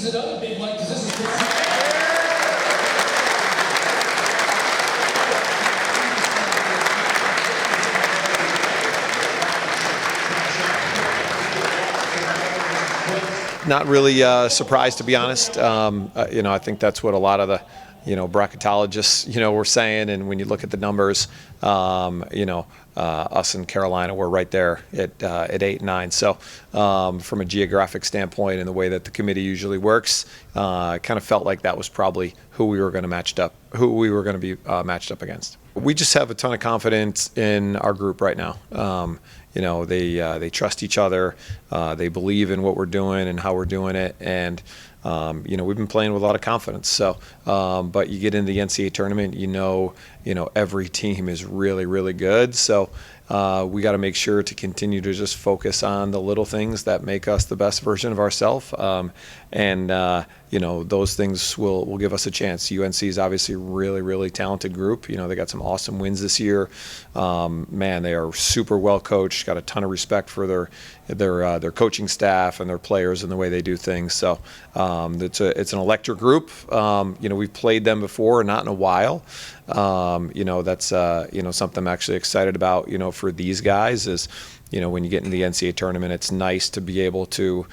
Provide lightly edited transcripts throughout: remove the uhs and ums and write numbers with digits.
this is another big one because this is Not really surprised, to be honest. I think that's what a lot of the, bracketologists, were saying. And when you look at the numbers, us and Carolina were right there at 8 and 9. So from a geographic standpoint and the way that the committee usually works, kind of felt like that was probably who we were going to be matched up against. We just have a ton of confidence in our group right now. They trust each other. They believe in what we're doing and how we're doing it. And, we've been playing with a lot of confidence. So, but you get into the NCAA tournament, every team is really, really good. So we got to make sure to continue to just focus on the little things that make us the best version of ourselves. Those things will give us a chance. UNC is obviously a really, really talented group. They got some awesome wins this year. They are super well coached, got a ton of respect for their coaching staff and their players and the way they do things. So it's an electric group. We've played them before, not in a while. That's something I'm actually excited about, for these guys is, when you get in the NCAA tournament, it's nice to be able to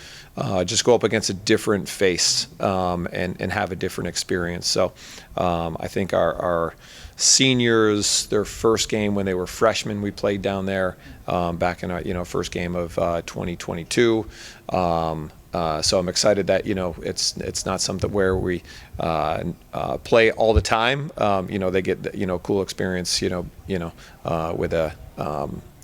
just go up against a different face and have a different experience. So I think our seniors, their first game when they were freshmen, we played down there back in our first game of 2022. So I'm excited that it's not something where we play all the time. They get cool experience with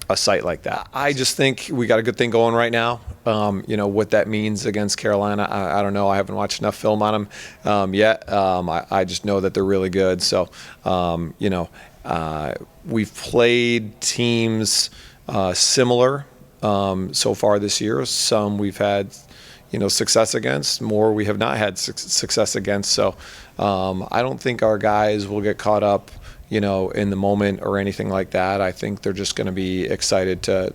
a site like that. I just think we got a good thing going right now. What that means against Carolina, I don't know. I haven't watched enough film on them yet. I just know that they're really good. So we've played teams similar so far this year. Some we've had success against, more we have not had success against. So I don't think our guys will get caught up in the moment or anything like that. I think they're just going to be excited to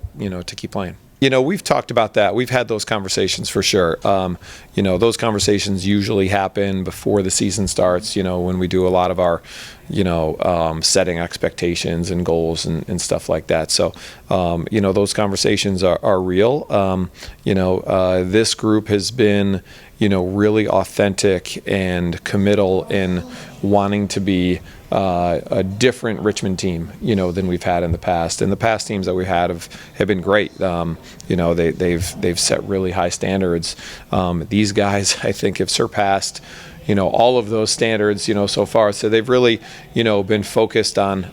keep playing. We've talked about that. We've had those conversations for sure. Those conversations usually happen before the season starts, when we do a lot of our, setting expectations and goals and stuff like that. So, those conversations are real. This group has been, really authentic and committal in wanting to be a different Richmond team, than we've had in the past. And the past teams that we had have been great. They've set really high standards. These guys, I think, have surpassed, all of those standards, so far. So they've really, been focused on,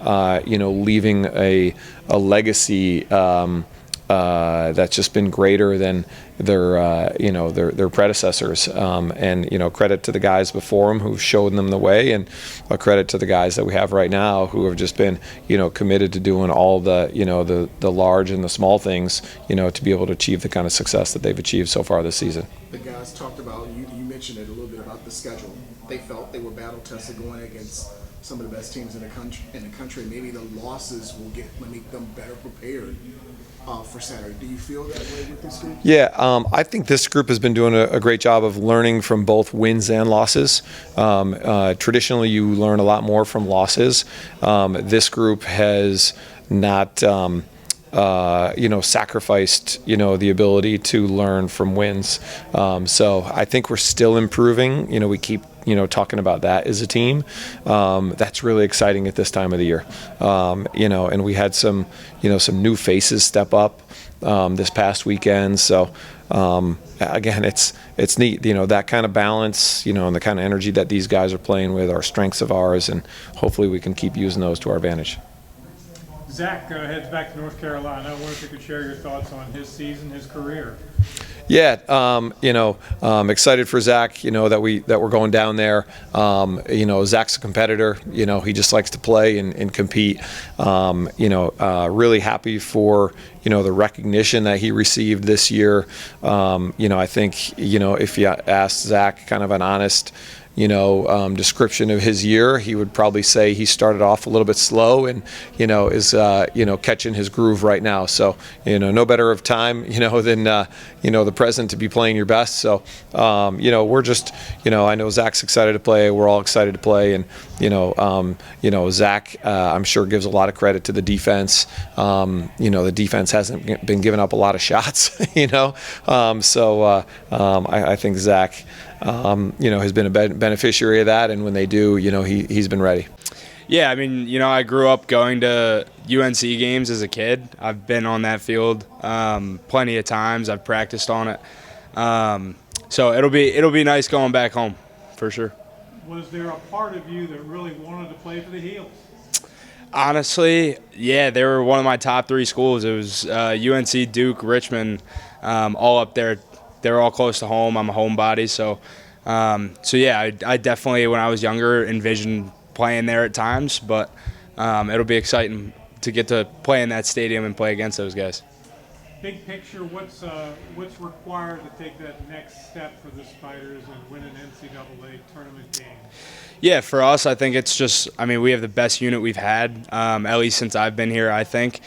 leaving a legacy that's just been greater than their predecessors. And credit to the guys before them who've shown them the way, and a credit to the guys that we have right now who have just been committed to doing all the the large and the small things to be able to achieve the kind of success that they've achieved so far this season. The guys talked about, you mentioned it a little bit about the schedule. They felt they were battle tested going against some of the best teams in the country. Maybe the losses will make them better prepared for Saturday. Do you feel that way with this group? Yeah, I think this group has been doing a great job of learning from both wins and losses. Traditionally, you learn a lot more from losses. This group has not sacrificed the ability to learn from wins. So I think we're still improving. We keep talking about that as a team. That's really exciting at this time of the year. And we had some new faces step up this past weekend. So again, it's neat, that kind of balance, and the kind of energy that these guys are playing with are strengths of ours, and hopefully we can keep using those to our advantage. Zach heads back to North Carolina. I wonder if you could share your thoughts on his season, his career. Yeah, excited for Zach. That we're going down there. Zach's a competitor. He just likes to play and compete. Really happy for the recognition that he received this year. I think if you ask Zach kind of an honest description of his year, he would probably say he started off a little bit slow and, is, catching his groove right now. So, no better of time, than, the present to be playing your best. So, we're just, I know Zach's excited to play. We're all excited to play. And, Zach, I'm sure gives a lot of credit to the defense. The defense hasn't been giving up a lot of shots, I think Zach, has been a beneficiary of that, and when they do, he's been ready. Yeah, I mean, I grew up going to UNC games as a kid. I've been on that field plenty of times. I've practiced on it, so it'll be nice going back home, for sure. Was there a part of you that really wanted to play for the Heels? Honestly, yeah, they were one of my top 3 schools. It was UNC, Duke, Richmond, all up there. They were all close to home. I'm a homebody, so yeah, I definitely, when I was younger, envisioned playing there at times. But it'll be exciting to get to play in that stadium and play against those guys. Big picture, what's required to take that next step for the Spiders and win an NCAA tournament game? Yeah, for us, I think it's just, we have the best unit we've had, at least since I've been here, I think.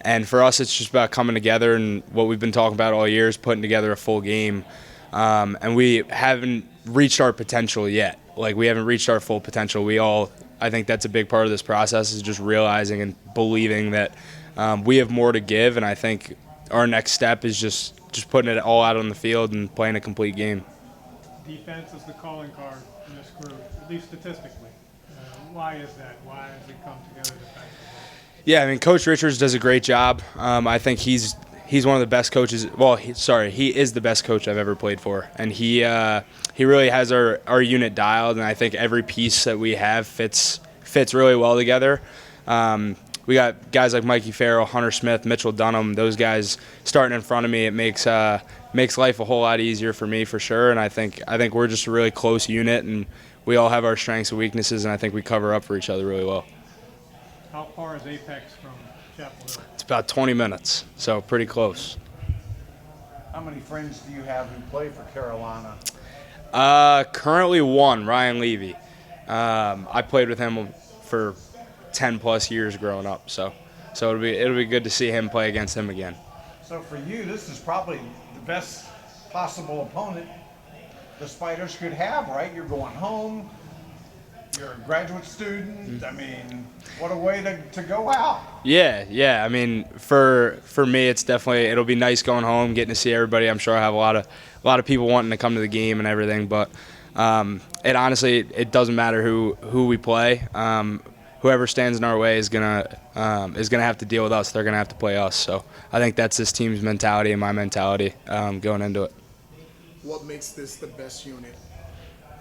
And for us, it's just about coming together, and what we've been talking about all year is putting together a full game. And we haven't reached our potential yet. We haven't reached our full potential. I think that's a big part of this process, is just realizing and believing that we have more to give. And I think our next step is just putting it all out on the field and playing a complete game. Defense is the calling card in this group, at least statistically. Why is that? Why has it come together defensively? Yeah, Coach Richards does a great job. I think he's one of the best coaches. Well, he is the best coach I've ever played for, and he really has our unit dialed. And I think every piece that we have fits really well together. We got guys like Mikey Farrell, Hunter Smith, Mitchell Dunham. Those guys starting in front of me, it makes life a whole lot easier for me, for sure. And I think we're just a really close unit, and we all have our strengths and weaknesses, and I think we cover up for each other really well. How far is Apex from Chapel Hill? It's about 20 minutes, so pretty close. How many friends do you have who play for Carolina? Currently one, Ryan Levy. I played with him for 10+ years growing up, so it'll be good to see him play against him again. So for you, this is probably the best possible opponent the Spiders could have, right? You're going home. You're a graduate student. What a way to go out. Yeah. For me, it's definitely, it'll be nice going home, getting to see everybody. I'm sure I have a lot of people wanting to come to the game and everything, but it doesn't matter who we play. Whoever stands in our way is gonna have to deal with us. They're gonna have to play us. So I think that's this team's mentality and my mentality going into it. What makes this the best unit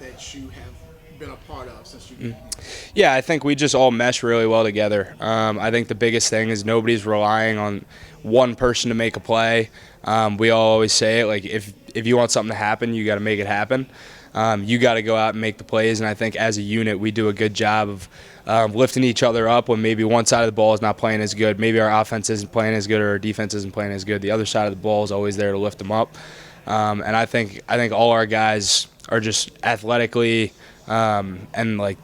that you have been a part of since you've been here? Yeah, I think we just all mesh really well together. I think the biggest thing is nobody's relying on one person to make a play. We all always say it, if you want something to happen, you got to make it happen. You got to go out and make the plays, and I think as a unit we do a good job of lifting each other up when maybe one side of the ball is not playing as good. Maybe our offense isn't playing as good or our defense isn't playing as good. The other side of the ball is always there to lift them up. And I think all our guys are just athletically and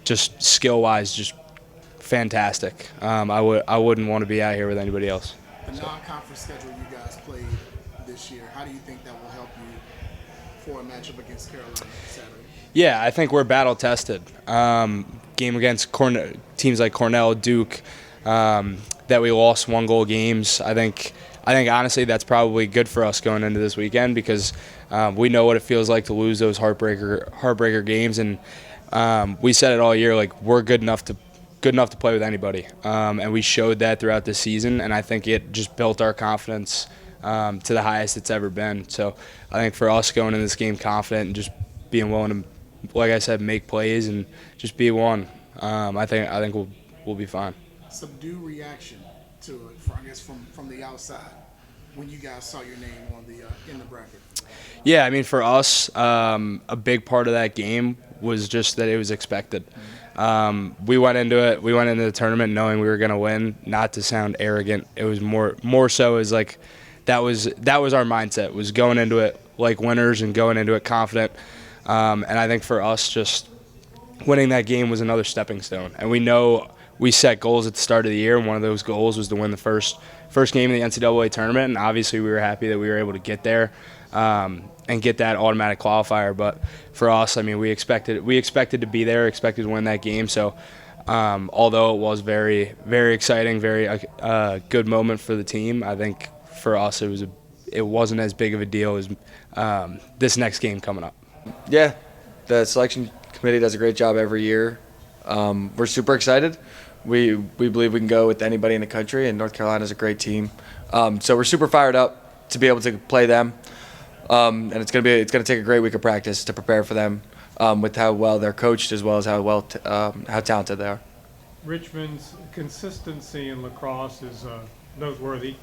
just skill-wise just fantastic. I wouldn't want to be out here with anybody else. The non-conference schedule you guys played this year, how do you think that will help you for a matchup against Carolina Saturday? Yeah, I think we're battle-tested. Game against teams like Cornell, Duke, that we lost 1-goal games. I think honestly that's probably good for us going into this weekend, because we know what it feels like to lose those heartbreaker games, and we said it all year, we're good enough to play with anybody, and we showed that throughout the season, and I think it just built our confidence to the highest it's ever been. So I think for us going in this game confident and just being willing to, like I said, make plays and just be one, I think we'll be fine. Subdue reaction to it, I guess, from the outside when you guys saw your name on in the bracket. Yeah, for us, a big part of that game was just that it was expected. We went into the tournament knowing we were going to win. Not to sound arrogant, it was more so as that was our mindset, was going into it like winners and going into it confident. And I think for us, just winning that game was another stepping stone. And we know we set goals at the start of the year, and one of those goals was to win the first game of the NCAA tournament. And obviously, we were happy that we were able to get there and get that automatic qualifier. But for us, I mean, we expected to be there, expected to win that game. So although it was very, very exciting, very good moment for the team, I think for us it wasn't as big of a deal as this next game coming up. Yeah, the selection committee does a great job every year. We're super excited. We believe we can go with anybody in the country, and North Carolina is a great team. So we're super fired up to be able to play them, and it's gonna take a great week of practice to prepare for them with how well they're coached as well as how talented they are. Richmond's Consistency in lacrosse is noteworthy.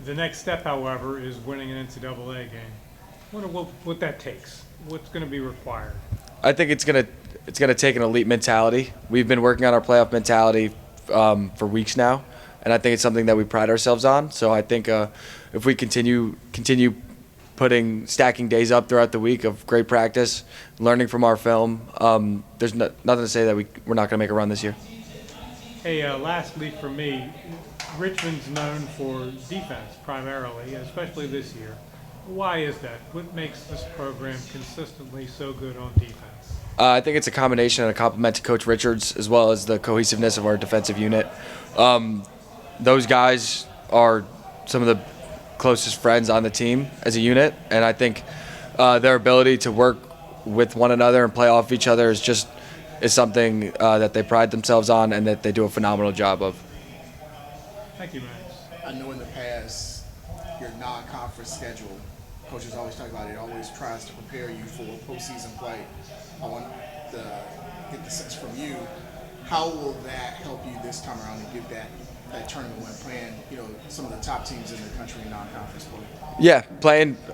The next step, however, is winning an NCAA game. I wonder what that takes. What's going to be required? I think it's gonna take an elite mentality. We've been working on our playoff mentality for weeks now, and I think it's something that we pride ourselves on. So I think if we continue stacking days up throughout the week of great practice, learning from our film, there's nothing to say that we're not going to make a run this year. Hey, lastly for me, Richmond's known for defense primarily, especially this year. Why is that? What makes this program consistently so good on defense? I think it's a combination and a compliment to Coach Richards as well as the cohesiveness of our defensive unit. Those guys are some of the closest friends on the team as a unit, and I think their ability to work with one another and play off each other is something that they pride themselves on and that they do a phenomenal job of. Thank you, Max. I know in the past, your non-conference schedule, coaches always talk about it, always tries to prepare you for postseason play. I want to get the sense from you, how will that help you this time around and get that tournament when playing, some of the top teams in the country in non-conference play? Yeah,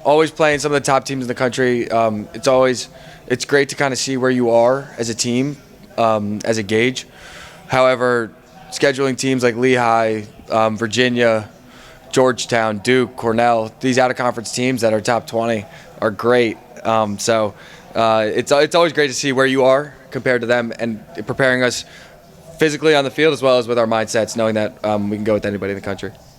always playing some of the top teams in the country. It's great to kind of see where you are as a team, as a gauge. However, scheduling teams like Lehigh, Virginia, Georgetown, Duke, Cornell, these out-of-conference teams that are top 20 are great. So it's always great to see where you are compared to them and preparing us physically on the field as well as with our mindsets, knowing that we can go with anybody in the country.